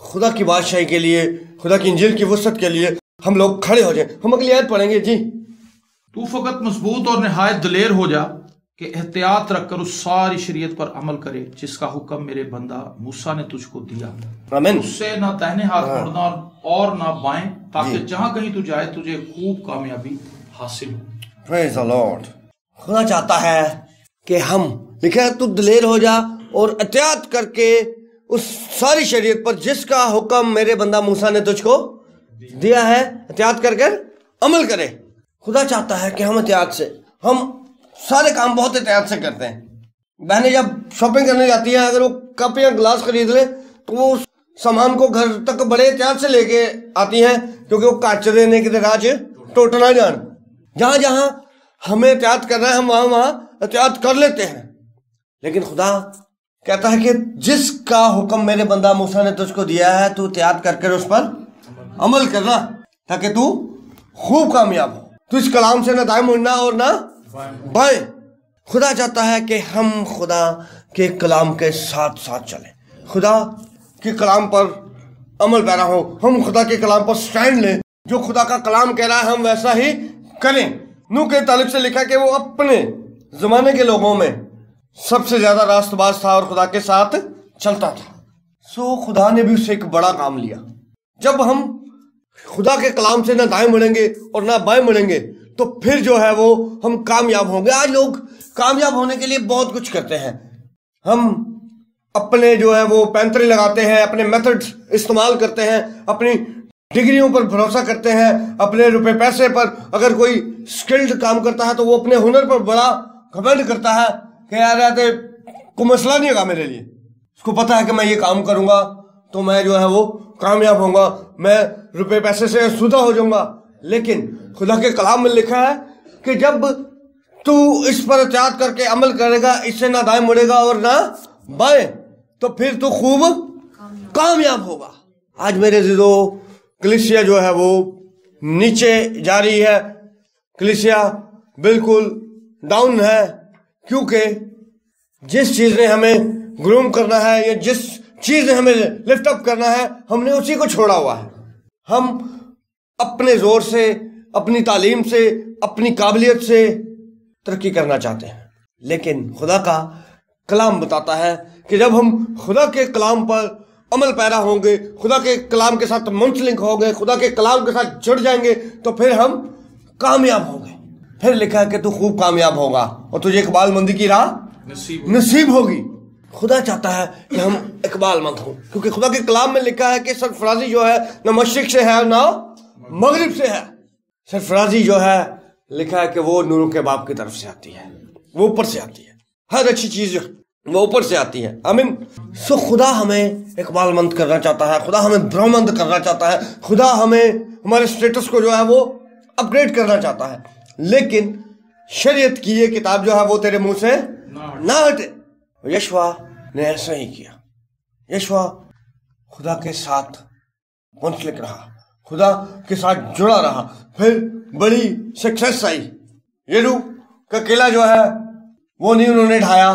خدا کی بادشاہی کے لیے، خدا کی انجیل کی وسعت کے لیے ہم لوگ کھڑے ہو جائیں. ہم اگلی آیت پڑھیں گے جی. تو فقط مضبوط اور نہایت دلیر ہو جا کہ احتیاط رکھ کر اس ساری شریعت پر عمل کرے جس کا حکم میرے بندہ موسیٰ نے تجھ کو دیا. آمین. اس سے نہ داہنے ہاتھ مڑنا اور نہ بائیں، تاکہ جہاں کہیں تو جائے تجھے خوب کامیابی حاصل ہو. پریز دی لارڈ. خدا چاہتا ہے کہ ہم، لکھا ہے تو دلیر ہو جا اور احتیاط کر کے اس ساری شریعت پر جس کا حکم میرے بندہ موسیٰ نے تجھ کو دیا ہے، احتیاط کر کر عمل کرے. خدا چاہتا ہے کہ ہم احتیاط سے، ہم سارے کام بہت احتیاط سے کرتے ہیں. بہنیں جب شاپنگ کرنے جاتی ہیں، اگر وہ کپ یا گلاس خرید لے تو وہ سامان کو گھر تک بڑے احتیاط سے لے کے آتی ہیں، کیونکہ وہ کاچرے نے کدھر آج ٹوٹ نہ جان. جہاں جہاں ہمیں احتیاط کرنا ہے ہم وہاں وہاں احتیاط کر لیتے ہیں. لیکن خدا کہتا ہے کہ جس کا حکم میرے بندہ موسیٰ نے تجھ کو دیا ہے تو احتیاط کر کر اس پر عمل کرنا، تاکہ تو خوب کامیاب ہو. تو اس کلام سے نہ دائیں مڑنا اور نہ بائیں. خدا چاہتا ہے کہ ہم خدا کے کلام کے ساتھ ساتھ چلیں، خدا کے کلام پر عمل پیرا ہوں. ہم خدا کے کلام پر سٹینڈ لیں، جو خدا کا کلام کہہ رہا ہے ہم ویسا ہی کریں. نوح کے تعلق سے لکھا کہ وہ اپنے زمانے کے لوگوں میں سب سے زیادہ راست باز تھا اور خدا کے ساتھ چلتا تھا. سو خدا نے بھی اس سے ایک بڑا کام لیا. جب ہم خدا کے کلام سے نہ دائیں مڑیں گے اور نہ بائیں مڑیں گے تو پھر جو ہے وہ ہم کامیاب ہوں گے. آج لوگ کامیاب ہونے کے لیے بہت کچھ کرتے ہیں. ہم اپنے جو ہے وہ پینترے لگاتے ہیں، اپنے میتھڈ استعمال کرتے ہیں، اپنی ڈگریوں پر بھروسہ کرتے ہیں، اپنے روپے پیسے پر. اگر کوئی سکلڈ کام کرتا ہے تو وہ اپنے ہنر پر بڑا گھمنڈ کرتا ہے کہ یار کوئی مسئلہ نہیں ہوگا میرے لیے. اس کو پتا ہے کہ میں یہ کام کروں گا تو میں جو ہے وہ کامیاب ہوں گا، میں روپے پیسے سے آسودہ ہو جاؤں گا. لیکن خدا کے کلام میں لکھا ہے کہ جب تو اس پر احتیاط کر کے عمل کرے گا، اس سے نہ دائیں مڑے گا اور نہ بائیں، تو پھر تو خوب کامیاب ہوگا. آج میرے عزیزو کلیسیا جو ہے وہ نیچے جا رہی ہے، کلیسیا بالکل ڈاؤن ہے، کیونکہ جس چیز نے ہمیں گروم کرنا ہے یا جس چیز نے ہمیں لفٹ اپ کرنا ہے ہم نے اسی کو چھوڑا ہوا ہے. ہم اپنے زور سے، اپنی تعلیم سے، اپنی قابلیت سے ترقی کرنا چاہتے ہیں. لیکن خدا کا کلام بتاتا ہے کہ جب ہم خدا کے کلام پر عمل پیرا ہوں گے، خدا کے کلام کے ساتھ منسلک ہوں گے، خدا کے کلام کے ساتھ جڑ جائیں گے تو پھر ہم کامیاب ہوں گے. پھر لکھا ہے کہ تو خوب کامیاب ہوگا اور تجھے اقبال مندی کی راہ نصیب ہوگی. خدا چاہتا ہے کہ ہم اقبال مند ہوں، کیونکہ خدا کے کلام میں لکھا ہے کہ سرفرازی جو ہے نہ مشرق سے ہے نہ مغرب سے ہے. سرفرازی جو ہے لکھا ہے کہ وہ نوروں کے باپ کی طرف سے آتی ہے، وہ اوپر سے آتی ہے. ہر اچھی چیز وہ اوپر سے آتی ہے. آمین. سو خدا ہمیں اقبال مند کرنا چاہتا ہے، خدا ہمیں برہمند کرنا چاہتا ہے، خدا ہمیں ہمارے سٹیٹس کو جو ہے وہ اپ گریڈ کرنا چاہتا ہے. لیکن شریعت کی یہ کتاب جو ہے وہ تیرے منہ سے نہ ہٹے. یشوا نے ایسا ہی کیا. یشوا خدا کے ساتھ منسلک رہا، خدا کے ساتھ جڑا رہا، پھر بڑی سکسیس آئی. یریکو کا قلعہ جو ہے وہ نہیں انہوں نے ڈھایا،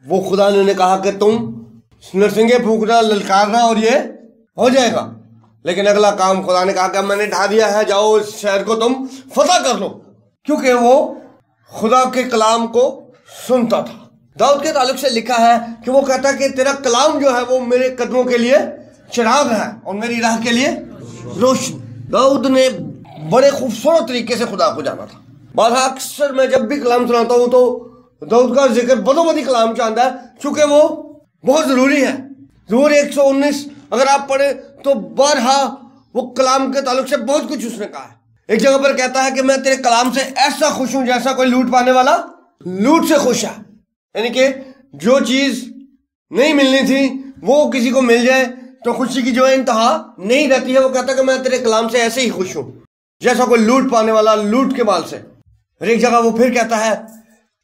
وہ خدا نے انہیں کہا کہ تم نرسنگے پھونکنا، للکارنا اور یہ ہو جائے گا. لیکن اگلا کام خدا نے کہا کہ میں نے ڈھا دیا ہے، جاؤ اس شہر کو تم فتح کر لو، کیونکہ وہ خدا کے کلام کو سنتا تھا. داؤد کے تعلق سے لکھا ہے کہ وہ کہتا ہے کہ تیرا کلام جو ہے وہ میرے قدموں کے لیے چراغ ہے اور میری راہ کے لیے روشنی. داؤد نے بڑے خوبصورت طریقے سے خدا کو جانا تھا. بارہا اکثر میں جب بھی کلام سناتا ہوں تو داؤد کا ذکر بدو بدی کلام چاہتا ہے، چونکہ وہ بہت ضروری ہے. زبور 119 اگر آپ پڑھیں تو بارہا وہ کلام کے تعلق سے بہت کچھ اس نے کہا ہے. ایک جگہ پر کہتا ہے کہ میں تیرے کلام سے ایسا خوش ہوں جیسا کوئی لوٹ پانے والا لوٹ سے خوش ہے. یعنی کہ جو چیز نہیں ملنی تھی وہ کسی کو مل جائے تو خوشی کی جو انتہا نہیں رہتی ہے. وہ کہتا ہے کہ میں تیرے کلام سے ایسے ہی خوش ہوں جیسا کوئی لوٹ پانے والا لوٹ کے مال سے. اور ایک جگہ وہ پھر کہتا ہے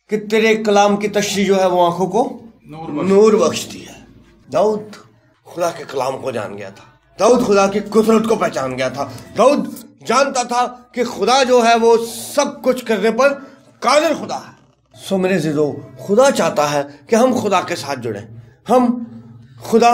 کہ تیرے کلام کی تشریح جو ہے وہ آنکھوں کو نور بخشتی ہے. داؤد خدا کے کلام کو جان گیا تھا، داؤد خدا کی قدرت کو پہچان گیا تھا، داؤد جانتا تھا کہ خدا جو ہے وہ سب کچھ کرنے پر قادر خدا ہے. سو میرے عزیزو خدا چاہتا ہے کہ ہم خدا کے ساتھ جڑیں، ہم خدا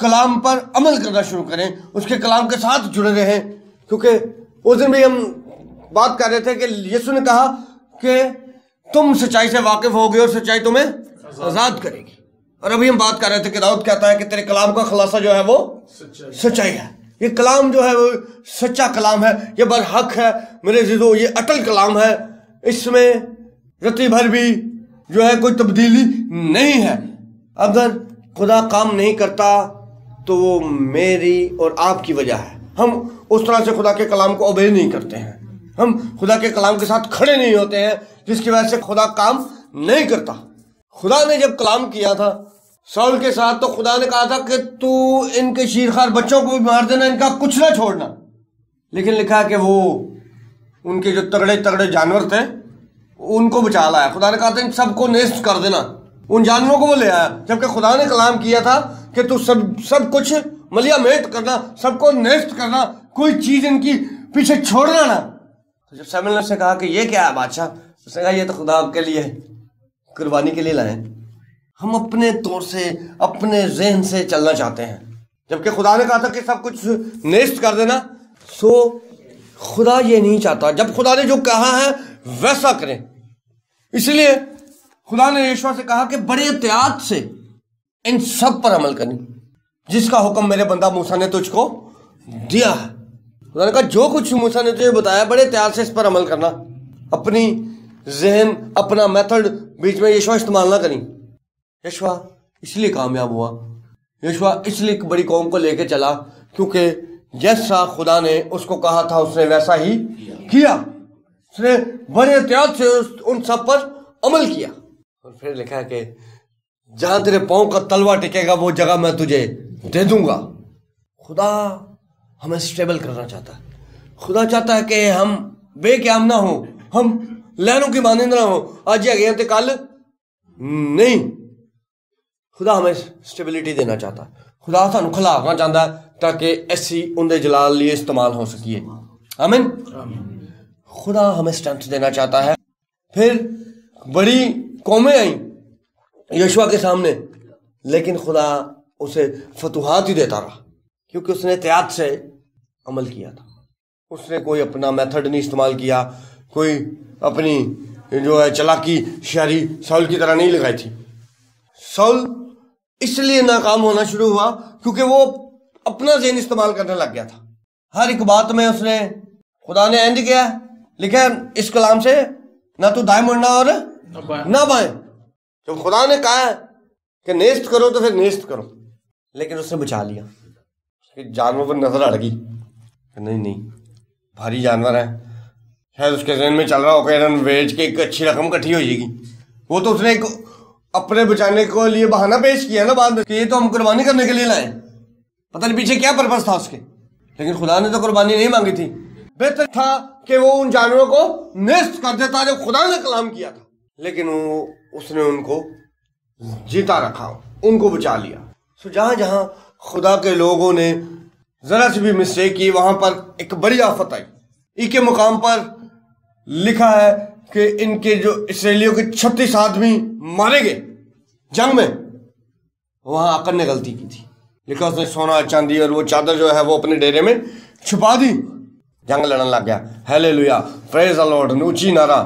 کلام پر عمل کرنا شروع کریں، اس کے کلام کے ساتھ جڑے رہیں، کیونکہ اس دن بھی ہم بات کر رہے تھے کہ یسوع نے کہا کہ تم سچائی سے واقف ہوگے اور سچائی تمہیں آزاد کرے گی، اور ابھی ہم بات کر رہے تھے کہ داؤد کہتا ہے کہ تیرے کلام کا خلاصہ جو ہے وہ سچائی ہے۔ یہ کلام جو ہے وہ سچا کلام ہے، یہ برحق ہے میرے عزیزو، یہ اٹل کلام ہے، اس میں رتی بھر بھی جو ہے کوئی تبدیلی نہیں ہے۔ اگر خدا کام نہیں کرتا تو وہ میری اور آپ کی وجہ ہے، ہم اس طرح سے خدا کے کلام کو اوبے نہیں کرتے ہیں، ہم خدا کے کلام کے ساتھ کھڑے نہیں ہوتے ہیں، جس کی وجہ سے خدا کام نہیں کرتا۔ خدا نے جب کلام کیا تھا ساؤل کے ساتھ تو خدا نے کہا تھا کہ تو ان کے شیرخوار بچوں کو بھی مار دینا، ان کا کچھ نہ چھوڑنا، لیکن لکھا کہ وہ ان کے جو تگڑے تگڑے جانور تھے ان کو بچا لایا۔ خدا نے کہا تھا ان سب کو نیست کر دینا، ان جانوروں کو وہ لے آیا، جبکہ خدا نے کلام کیا تھا کہ تو سب کچھ ملیا میٹ کرنا، سب کو نیست کرنا، کوئی چیز ان کی پیچھے چھوڑنا نہ۔ تو جب سیموئیل نے سے کہا کہ یہ کیا ہے بادشاہ، اس نے کہا یہ تو خدا آپ کے لیے قربانی کے لیے لائے۔ ہم اپنے طور سے اپنے ذہن سے چلنا چاہتے ہیں، جبکہ خدا نے کہا تھا کہ سب کچھ نیست کر دینا۔ سو خدا یہ نہیں چاہتا، جب خدا نے جو کہا ہے ویسا کریں۔ اس لیے خدا نے یشوع سے کہا کہ بڑے احتیاط سے ان سب پر عمل کریں جس کا حکم میرے بندہ موسیٰ نے تجھ کو دیا ہے۔ خدا نے کہا جو کچھ موسیٰ نے تجھے بتایا بڑے احتیاط سے اس پر عمل کرنا، اپنی ذہن اپنا میتھڈ بیچ میں یشوع استعمال نہ کریں۔ یشوع اس لیے کامیاب ہوا، یشوع اس لیے بڑی قوم کو لے کے چلا کیونکہ جیسا خدا نے اس کو کہا تھا اس نے ویسا ہی کیا، اس نے بڑے احتیاط سے ان سب پر عمل کیا۔ اور پھر لکھا ہے کہ جہاں تیرے پاؤں کا تلوا ٹکے گا وہ جگہ میں تجھے دے دوں گا۔ خدا ہمیں سٹیبل کرنا چاہتا ہے، خدا چاہتا ہے کہ ہم بے قیام نہ ہوں، ہم لہروں کی مانند نہ ہوں، آج یہ گئے تھے کل نہیں۔ خدا ہمیں سٹیبلٹی دینا چاہتا ہے، خدا سانو کھلانا چاہتا ہے تاکہ ایسی اندے جلال لیے استعمال ہو سکیے۔ آمین۔ خدا ہمیں سٹرینتھ دینا چاہتا ہے۔ پھر بڑی قومیں آئیں یشوع کے سامنے، لیکن خدا اسے فتوحات ہی دیتا رہا کیونکہ اس نے احتیاط سے عمل کیا تھا۔ اس نے کوئی اپنا میتھڈ نہیں استعمال کیا، کوئی اپنی جو ہے چلاکی شہری ساؤل کی طرح نہیں لگائی تھی۔ ساؤل اس لیے ناکام ہونا شروع ہوا کیونکہ وہ اپنا ذہن استعمال کرنے لگ گیا تھا۔ ہر ایک بات میں اس نے خدا نے اینڈ کیا، لکھا ہے اس کلام سے نہ تو دائیں مڑنا اور نہ بائیں۔ جب خدا نے کہا ہے کہ نیست کرو تو پھر نیست کرو، لیکن اس نے بچا لیا۔ جانور پر نظر اڑ گئی کہ نہیں بھاری جانور ہے، شاید اس کے ذہن میں چل رہا ہو کہ بیچ کے ایک اچھی رقم کٹھی ہو جائے گی۔ وہ تو اس نے ایک اپنے بچانے کے لیے بہانہ پیش کیا نا بعد میں کہ یہ تو ہم قربانی کرنے کے لیے لائے، پتہ نہیں پیچھے کیا پرپس تھا اس کے، لیکن خدا نے تو قربانی نہیں مانگی تھی۔ بہتر تھا کہ وہ ان جانوروں کو نیست کر دیتا جب خدا نے کلام کیا تھا، لیکن اس نے ان کو جیتا رکھا، ان کو بچا لیا۔ سو جہاں جہاں خدا کے لوگوں نے ذرا سی بھی مسٹیک کی وہاں پر ایک بڑی آفت آئی۔ ای کے مقام پر لکھا ہے کہ ان کے جو اسرائیلیوں کے 36 آدمی مارے گئے جنگ میں، وہاں آقن نے غلطی کی تھی، لکھا اس نے سونا چاندی اور وہ چادر جو ہے وہ اپنے ڈیرے میں چھپا دی، جنگ لڑنے لگ گیا۔ ہیلیلویا، پریز دی لارڈ، اونچی نعرہ،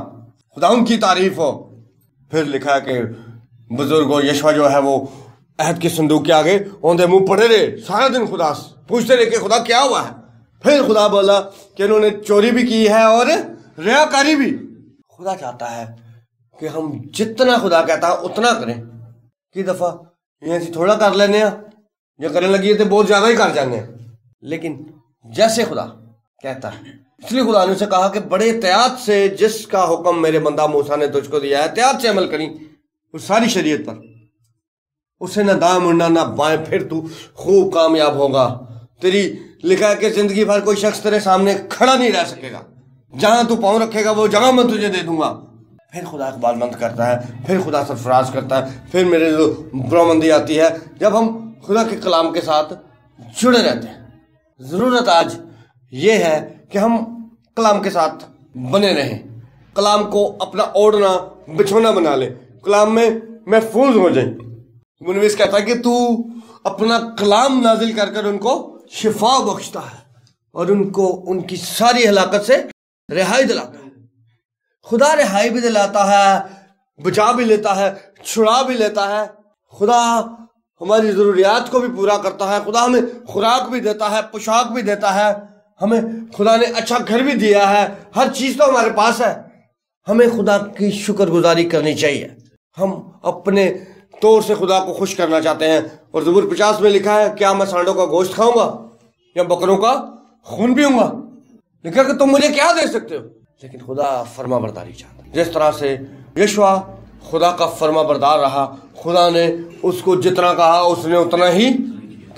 خدا ان کی تعریف ہو۔ پھر لکھا ہے کہ بزرگ یشوع جو ہے وہ عہد کے صندوق کے آگے اوندے منہ پڑے رہے سارا دن، خدا پوچھتے رہے کہ خدا کیا ہوا ہے۔ پھر خدا بولا کہ انہوں نے چوری بھی کی ہے اور ریاکاری بھی۔ خدا چاہتا ہے کہ ہم جتنا خدا کہتا ہے اتنا کریں۔ کی دفعہ یہ تھوڑا کر لینے ہیں، جو کرنے لگی تو بہت زیادہ ہی کر جانے ہیں، لیکن جیسے خدا کہتا ہے۔ اس لیے خدا نے اسے کہا کہ بڑے احتیاط سے جس کا حکم میرے بندہ موسیٰ نے تجھ کو دیا ہے احتیاط سے عمل کریں اس ساری شریعت پر، اسے نہ دائیں مڑنا نہ بائیں، پھر تو خوب کامیاب ہوگا۔ تیری لکھا ہے کہ زندگی بھر کوئی شخص تیرے سامنے کھڑا نہیں رہ سکے گا، جہاں تو پاؤں رکھے گا وہ جگہ میں تجھے دے دوں گا۔ پھر خدا اقبال مند کرتا ہے، پھر خدا سرفراز کرتا ہے، پھر میرے جو برامندی آتی ہے جب ہم خدا کے کلام کے ساتھ جڑے رہتے ہیں۔ ضرورت آج یہ ہے کہ ہم کلام کے ساتھ بنے رہیں، کلام کو اپنا اوڑھنا بچھونا بنا لیں، کلام میں محفوظ ہو جائیں۔ منویس کہتا ہے کہ تو اپنا کلام نازل کر کر ان کو شفا بخشتا ہے اور ان کو ان کی ساری ہلاکت سے رہائی دلاتا ہے۔ خدا رہائی بھی دلاتا ہے، بچا بھی لیتا ہے، چھڑا بھی لیتا ہے۔ خدا ہماری ضروریات کو بھی پورا کرتا ہے، خدا ہمیں خوراک بھی دیتا ہے، پوشاک بھی دیتا ہے، ہمیں خدا نے اچھا گھر بھی دیا ہے، ہر چیز تو ہمارے پاس ہے۔ ہمیں خدا کی شکر گزاری کرنی چاہیے۔ ہم اپنے طور سے خدا کو خوش کرنا چاہتے ہیں، اور زبور 50 میں لکھا ہے، کیا میں سانڈوں کا گوشت کھاؤں گا یا بکروں کا خون پیوں گا؟ لکھا کہ تم مجھے کیا دے سکتے ہو؟ لیکن خدا فرما برداری چاہتا ہے۔ جس طرح سے یشوع خدا کا فرما بردار رہا، خدا نے اس کو جتنا کہا اس نے اتنا ہی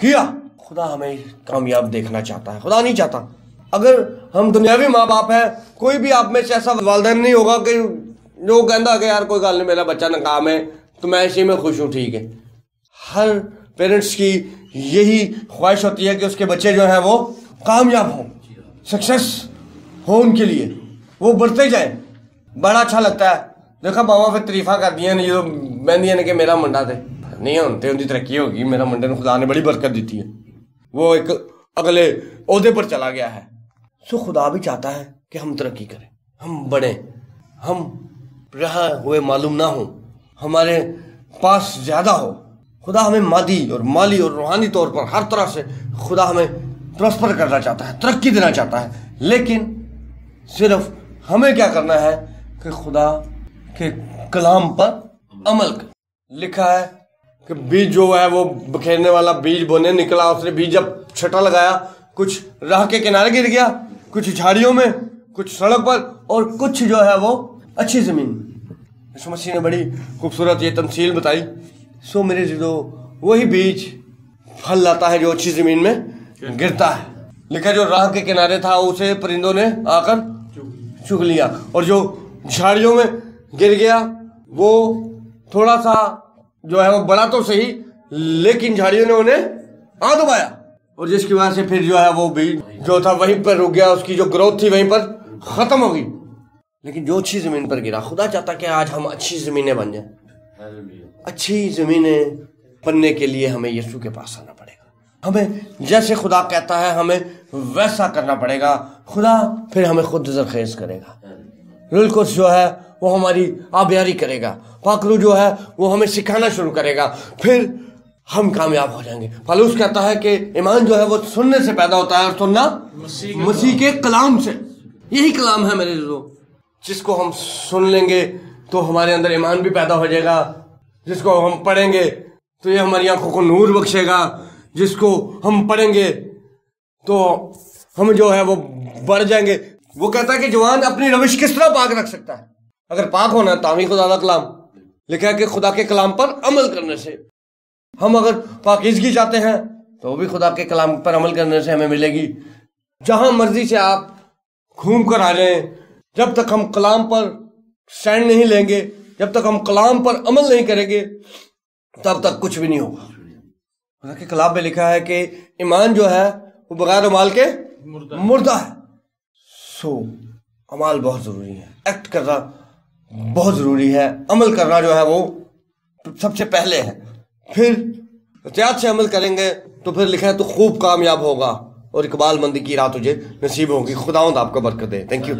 کیا۔ خدا ہمیں کامیاب دیکھنا چاہتا ہے، خدا نہیں چاہتا۔ اگر ہم دنیاوی ماں باپ ہیں، کوئی بھی آپ میں سے ایسا والدین نہیں ہوگا کہ جو کہندا کہ یار کوئی گل نہیں، میرا بچہ ناکام ہے تو میں اسی میں خوش ہوں، ٹھیک ہے۔ ہر پیرنٹس کی یہی خواہش ہوتی ہے کہ اس کے بچے جو ہیں وہ کامیاب ہوں، سکسیس ہو ان کے لیے، وہ بڑھتے جائیں۔ بڑا اچھا لگتا ہے دیکھا ماما پھر تعریفہ کر دیا نے جو بہندیاں نے کہ میرا منڈا تھے نہیں ہوتے، ان کی ترقی ہوگی، میرا منڈے نے خدا نے بڑی برکت دیتی ہے، وہ ایک اگلے عہدے پر چلا گیا ہے۔ سو خدا بھی چاہتا ہے کہ ہم ترقی کریں، ہم بڑھیں، ہم رہا ہوئے معلوم نہ ہوں، ہمارے پاس زیادہ ہو۔ خدا ہمیں مادی اور مالی اور روحانی طور پر ہر طرح سے خدا ہمیں پراسپر کرنا چاہتا ہے، ترقی دینا چاہتا ہے، لیکن صرف ہمیں کیا کرنا ہے کہ خدا کے کلام پر عمل کر۔ لکھا ہے کہ بیج جو ہے وہ بکھیرنے والا بیج بونے نکلا، اس نے بیج جب چھٹا لگایا، کچھ راہ کے کنارے گر گیا، کچھ جھاڑیوں میں، کچھ سڑک پر، اور کچھ جو ہے وہ اچھی زمین میں۔ یسوع مسیح نے بڑی خوبصورت یہ تمثیل بتائی۔ سو میرے جو وہی بیج پھل لاتا ہے جو اچھی زمین میں گرتا ہے۔ لکھا جو راہ کے کنارے تھا اسے پرندوں نے آ کر چگ لیا، اور جو جھاڑیوں میں گر گیا وہ تھوڑا سا جو ہے وہ بڑا تو صحیح، لیکن جھاڑیوں نے انہیں آ دبایا، اور جس کی وجہ سے پھر جو ہے وہ بیج جو تھا وہیں پر رک گیا، اس کی جو گروتھ تھی وہیں پر ختم ہو گئی۔ لیکن جو اچھی زمین پر گرا، خدا چاہتا کہ آج ہم اچھی زمینیں بن جائیں۔ اچھی زمینیں بننے کے لیے ہمیں یسوع کے پاس آنا پڑے گا، ہمیں جیسے خدا کہتا ہے ہمیں ویسا کرنا پڑے گا۔ خدا پھر ہمیں خود زرخیز کرے گا، روح القدس جو ہے وہ ہماری آبیاری کرے گا، پاک روح جو ہے وہ ہمیں سکھانا شروع کرے گا، پھر ہم کامیاب ہو جائیں گے۔ پالوس کہتا ہے کہ ایمان جو ہے وہ سننے سے پیدا ہوتا ہے، اور سننا مسیح کے کلام سے۔ یہی کلام ہے میرے دوستو، جس کو ہم سن لیں گے تو ہمارے اندر ایمان بھی پیدا ہو جائے گا، جس کو ہم پڑھیں گے تو یہ ہماری آنکھوں کو نور بخشے گا، جس کو ہم پڑھیں گے تو ہم جو ہے وہ بڑھ جائیں گے۔ وہ کہتا ہے کہ جوان اپنی روش کس طرح پاک رکھ سکتا ہے؟ اگر پاک ہونا ہے تو ہی خدا کا کلام لکھا ہے کہ خدا کے کلام پر عمل کرنے سے۔ ہم اگر پاکیزگی چاہتے ہیں تو وہ بھی خدا کے کلام پر عمل کرنے سے ہمیں ملے گی۔ جہاں مرضی سے آپ گھوم کر آ جائیں، جب تک ہم کلام پر سٹینڈ نہیں لیں گے، جب تک ہم کلام پر عمل نہیں کریں گے، تب تک کچھ بھی نہیں ہوگا۔ خدا کے کلام میں لکھا ہے کہ ایمان جو ہے وہ بغیر عمال کے مردہ ہے۔ سو عمال بہت ضروری ہے، ایکٹ کرنا بہت ضروری ہے، عمل کرنا جو ہے وہ سب سے پہلے ہے۔ پھر احتیاط سے عمل کریں گے تو پھر لکھا ہے تو خوب کامیاب ہوگا اور اقبال مندی کی راہ تجھے نصیب ہوگی۔ خداوند آپ کو برکت دے۔ Thank you.